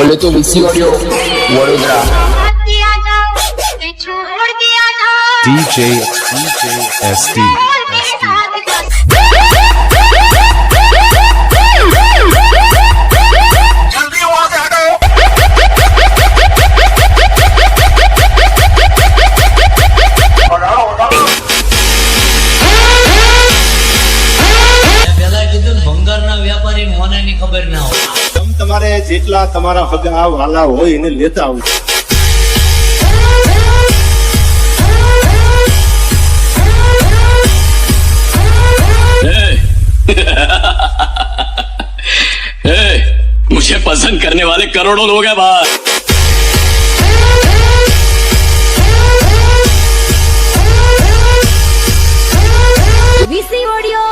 बोले तो VC audio Vadodara. DJ SD. खबर ना हो તમારે જેટલા તમારા હગા વાલા હોય એને લેતા આવો। मुझे पसंद करने वाले करोड़ों लोग हैं बाहर। VC audio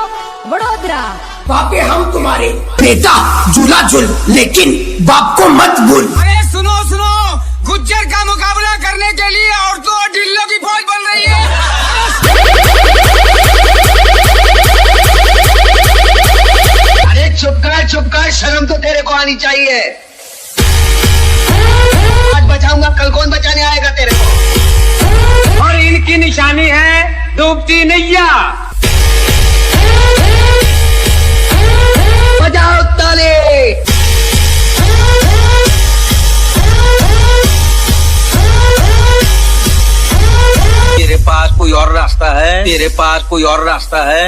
Vadodara. बापे हम तुम्हारे बेटा झूला झूल लेकिन बाप को मत भूल। अरे सुनो सुनो, गुज्जर का मुकाबला करने के लिए औरतों और ढिल्लों की फौज बन रही है। अरे चुप कर, शर्म तो तेरे को आनी चाहिए। आज बचाऊंगा, कल कौन बचाने आएगा तेरे को? और इनकी निशानी है डूबती नैया। बजाओ ताली। तेरे पास कोई और रास्ता है?